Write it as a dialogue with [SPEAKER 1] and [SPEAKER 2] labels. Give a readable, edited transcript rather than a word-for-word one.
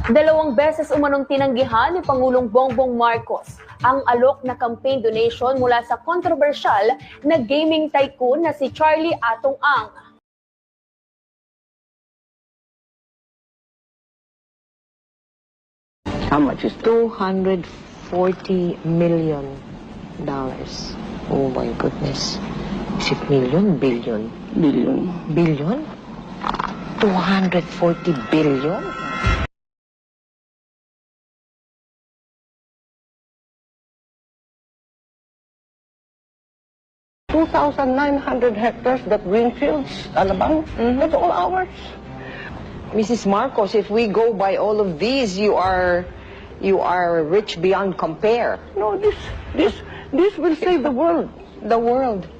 [SPEAKER 1] 2 beses umanong tinanggihan ni Pangulong Bongbong Marcos ang alok na campaign donation mula sa kontrobersyal na gaming tycoon na si Charlie Atong Ang.
[SPEAKER 2] How much is
[SPEAKER 3] $240 million. Oh my goodness. Is it million? Billion?
[SPEAKER 2] billion?
[SPEAKER 3] Billion? 240 billion?
[SPEAKER 2] $2,900 hectares, that greenfields, Alabang, that's all ours.
[SPEAKER 3] Mrs. Marcos, if we go by all of these, you are rich beyond compare.
[SPEAKER 2] No, this will save the world.
[SPEAKER 3] The world.